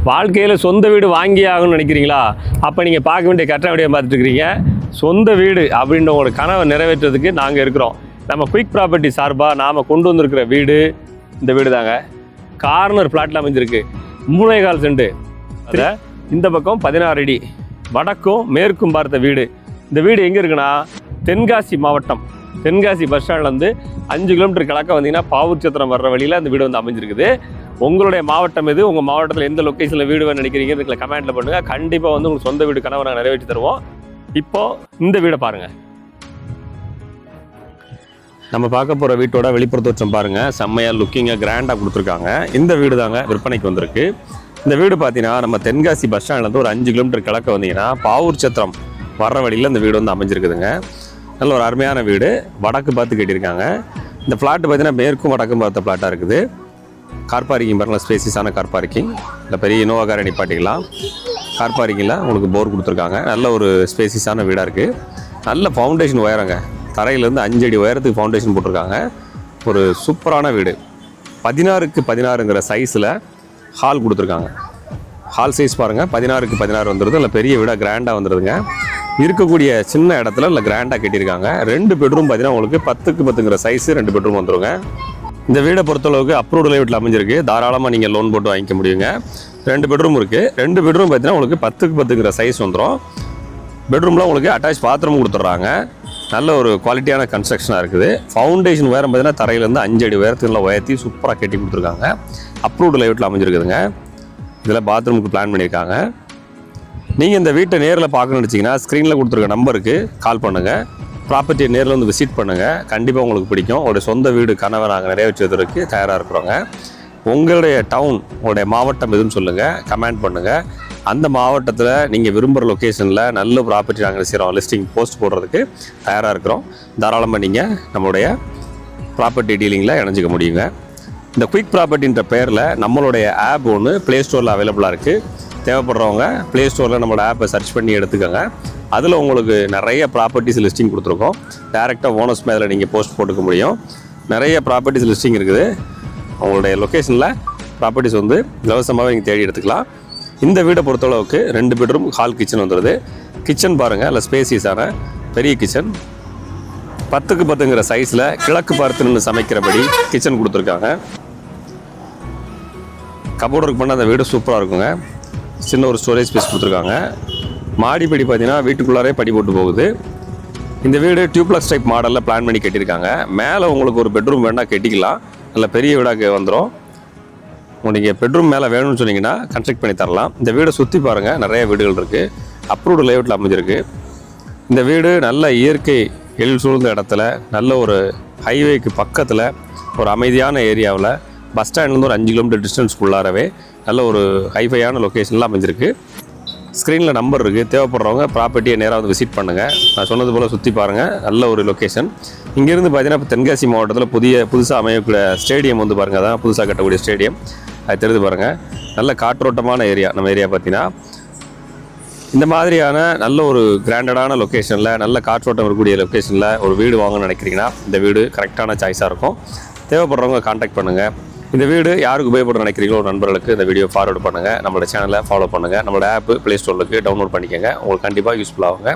வாழ்க்கையில் சொந்த வீடு வாங்கி ஆகணும்னு நினைக்கிறீங்களா? அப்போ நீங்கள் பார்க்க வேண்டிய கரெக்டான வீடியோ பார்த்துட்டு இருக்கிறீங்க. சொந்த வீடு அப்படின்ற ஒரு கனவை நிறைவேற்றுறதுக்கு நாங்கள் இருக்கிறோம். நம்ம குயிக் ப்ராப்பர்ட்டி சார்பாக நாம் கொண்டு வந்திருக்கிற வீடு இந்த வீடு தாங்க. கார்னர் பிளாட்டில் அமைஞ்சிருக்கு. 3.25 சென்ட். இந்த பக்கம் 16 அடி. வடக்கும் மேற்கும் பார்த்த வீடு. இந்த வீடு எங்கே இருக்குன்னா தென்காசி மாவட்டம். தென்காசி பஸ் ஸ்டாண்ட்லேருந்து 5 கிலோமீட்டர் கிழக்க வந்தீங்கன்னா பாவூர் சத்திரம் வர்ற வழியில் அந்த வீடு வந்து அமைஞ்சிருக்குது. உங்களுடைய மாவட்டம் எது? உங்கள் மாவட்டத்தில் எந்த லொக்கேஷனில் வீடு வேணும்னு நினைக்கிறீங்க? இதுல கமெண்ட்டில் பண்ணுங்கள். கண்டிப்பாக வந்து உங்களுக்கு சொந்த வீடு கனவை நாங்கள் நிறைவேற்றி தருவோம். இப்போது இந்த வீடை பாருங்கள். நம்ம பார்க்க போகிற வீட்டோட வெளிப்புற தோற்றம் பாருங்கள். செம்மையாக லுக்கிங்காக கிராண்டாக கொடுத்துருக்காங்க. இந்த வீடு தாங்க விற்பனைக்கு வந்திருக்கு. இந்த வீடு பார்த்தீங்கன்னா நம்ம தென்காசி பஸ் ஸ்டாண்ட்லேருந்து ஒரு 5 கிலோமீட்டர் கிழக்க வந்தீங்கன்னா பாவூர் சத்திரம் வர்ற வழியில் இந்த வீடு வந்து அமைஞ்சிருக்குதுங்க. நல்ல ஒரு அருமையான வீடு. வடக்கு பார்த்து கட்டியிருக்காங்க. இந்த ஃப்ளாட்டு பார்த்தீங்கன்னா மேற்கும் வடக்கும் பார்த்த ஃப்ளாட்டாக இருக்குது. கார் பார்க்கிங் பாருங்களா, ஸ்பேசியஸான கார் பார்க்கிங். இல்லை பெரிய இனோவா காரை நிப்பாட்டிக்கலாம். கார் பார்க்கிங்கில் உங்களுக்கு போர் கொடுத்துருக்காங்க. நல்ல ஒரு ஸ்பேசியஸான வீடாக இருக்குது. நல்ல ஃபவுண்டேஷன் உயரங்க. தரையிலேருந்து 5 அடி உயரத்துக்கு ஃபவுண்டேஷன் போட்டிருக்காங்க. ஒரு சூப்பரான வீடு. 16க்கு 16ங்கிற சைஸில் ஹால் கொடுத்துருக்காங்க. ஹால் சைஸ் பாருங்கள், 16க்கு 16 வந்துடுது. இல்லை பெரிய வீடாக கிராண்டாக வந்துடுதுங்க. இருக்கக்கூடிய சின்ன இடத்துல இல்லை கிராண்டாக கட்டியிருக்காங்க. 2 பெட்ரூம் பார்த்தீங்கன்னா உங்களுக்கு 10க்கு 10ங்கிற சைஸு 2 பெட்ரூம் வந்துடுங்க. இந்த வீடை பொறுத்தளவுக்கு அப்ரூவ்டு வீட்டில் அமைஞ்சிருக்கு. தாராளமாக நீங்கள் லோன் போட்டு வாங்கிக்க முடியுங்க. 2 பெட்ரூம் இருக்குது. 2 பெட்ரூம் பார்த்தீங்கன்னா உங்களுக்கு 10க்கு 10ங்கிற சைஸ் வந்துடும். பெட்ரூமில் உங்களுக்கு அட்டாச் பாத்ரூம் கொடுத்துட்றாங்க. நல்ல ஒரு குவாலிட்டியான கன்ஸ்ட்ரக்ஷனாக இருக்குது. ஃபவுண்டேஷன் உயரம் பார்த்தீங்கன்னா தரையிலேருந்து 5 அடி உயரத்துல உயர்த்தி சூப்பராக கட்டி கொடுத்துருக்காங்க. அப்ரூவ்டு வீட்டில் அமைஞ்சிருக்குதுங்க. இதில் பாத்ரூமுக்கு பிளான் பண்ணியிருக்காங்க. நீங்கள் இந்த வீட்டை நேரில் பார்க்கணும்னு நினச்சிங்கன்னா ஸ்க்ரீனில் கொடுத்துருக்க நம்பருக்கு கால் பண்ணுங்கள். ப்ராப்பர்ட்டியை நேரில் வந்து விசிட் பண்ணுங்கள். கண்டிப்பாக உங்களுக்கு பிடிக்கும். உங்களுடைய சொந்த வீடு கனவை நாங்கள் நிறைவேற்றுவதற்கு தயாராக இருக்கிறோங்க. உங்களுடைய டவுன், உங்களுடைய மாவட்டம் எதுன்னு சொல்லுங்கள், கமெண்ட் பண்ணுங்கள். அந்த மாவட்டத்தில் நீங்கள் விரும்புகிற லொக்கேஷனில் நல்ல ப்ராப்பர்ட்டி நாங்கள் செய்கிறோம். லிஸ்டிங் போஸ்ட் போடுறதுக்கு தயாராக இருக்கிறோம். தாராளமாக நீங்கள் நம்மளுடைய ப்ராப்பர்ட்டி டீலிங்கில் இணைஞ்சிக்க முடியுங்க. இந்த குயிக் ப்ராப்பர்ட்டின்ற பேரில் நம்மளுடைய ஆப் ஒன்று ப்ளே ஸ்டோரில் அவைலபிளாக இருக்குது. தேவைப்படுறவங்க ப்ளே ஸ்டோரில் நம்மளோட ஆப்பை சர்ச் பண்ணி எடுத்துக்கோங்க. அதில் உங்களுக்கு நிறைய ப்ராப்பர்ட்டிஸ் லிஸ்டிங் கொடுத்துருக்கோம். டேரெக்டாக ஓனர்ஸ் மேலே நீங்கள் போஸ்ட் போட்டுக்க முடியும். நிறைய ப்ராப்பர்ட்டிஸ் லிஸ்டிங் இருக்குது. உங்களுடைய லொக்கேஷனில் ப்ராப்பர்ட்டிஸ் வந்து இலவசமாகவே நீங்கள் தேடி எடுத்துக்கலாம். இந்த வீடை பொறுத்தளவுக்கு 2 பெட்ரூம் ஹால் கிச்சன் வந்துடுது. கிச்சன் பாருங்கள், இல்லை ஸ்பேசியஸான பெரிய கிச்சன். 10க்கு 10ங்கிற சைஸில் கிழக்கு பார்த்து நின்று சமைக்கிறபடி கிச்சன் கொடுத்துருக்காங்க. கபோர்டு பண்ண அந்த வீடு சூப்பராக இருக்குங்க. சின்ன ஒரு ஸ்டோரேஜ் ஸ்பேஸ் கொடுத்துருக்காங்க. மாடிப்படி பார்த்தீங்கன்னா வீட்டுக்குள்ளாரே படி போட்டு போகுது. இந்த வீடு டியூப்ளக்ஸ் டைப் மாடலில் பிளான் பண்ணி கட்டியிருக்காங்க. மேலே உங்களுக்கு ஒரு பெட்ரூம் வேணால் கட்டிக்கலாம். நல்ல பெரிய வீடாக வந்துடும். நீங்கள் பெட்ரூம் மேலே வேணும்னு சொன்னீங்கன்னா கன்ஸ்ட்ரக்ட் பண்ணி தரலாம். இந்த வீடை சுற்றி பாருங்கள், நிறைய வீடுகள் இருக்குது. அப்ரூவ்டு லேஅவுட்டில் அமைஞ்சிருக்கு. இந்த வீடு நல்ல இயற்கை எழில் சூழ்ந்த இடத்துல, நல்ல ஒரு ஹைவேக்கு பக்கத்தில், ஒரு அமைதியான ஏரியாவில், பஸ் ஸ்டாண்ட்லேருந்து ஒரு 5 கிலோமீட்டர் டிஸ்டன்ஸ்க்குள்ளாரவே நல்ல ஒரு ஹைஃபையான லொக்கேஷனில் அமைஞ்சிருக்கு. ஸ்க்ரீனில் நம்பர் இருக்குது. தேவைப்படுறவங்க ப்ராப்பர்ட்டியை நேராக வந்து விசிட் பண்ணுங்கள். நான் சொன்னது போல் சுற்றி பாருங்கள். நல்ல ஒரு லொக்கேஷன். இங்கேருந்து பார்த்தீங்கன்னா இப்போ தென்காசி மாவட்டத்தில் புதுசாக அமையக்கூடிய ஸ்டேடியம் வந்து பாருங்கள். அதான் புதுசாக கட்டக்கூடிய ஸ்டேடியம். அது தெரிஞ்சு பாருங்கள். நல்ல காற்றோட்டமான ஏரியா. நம்ம ஏரியா பார்த்தீங்கன்னா இந்த மாதிரியான நல்ல ஒரு கிராண்டடான லொக்கேஷனில், நல்ல காற்றோட்டம் இருக்கக்கூடிய லொக்கேஷனில் ஒரு வீடு வாங்கணும்னு நினைக்கிறீங்கன்னா இந்த வீடு கரெக்டான சாய்ஸாக இருக்கும். தேவைப்படுறவங்க கான்டாக்ட் பண்ணுங்கள். இந்த வீடு யாருக்கு உபயோகப்பட நினைக்கிறீங்களோ நண்பர்களுக்கு இந்த வீடியோ ஃபார்வர்டு பண்ணுங்கள். நம்மளோட சேனலை ஃபாலோ பண்ணுங்கள். நம்மளோட ஆப்பு ப்ளே ஸ்டோரில் டவுன்லோட் பண்ணிக்கோங்க. உங்களுக்கு கண்டிப்பாக யூஸ்ஃபுல் ஆகுங்க.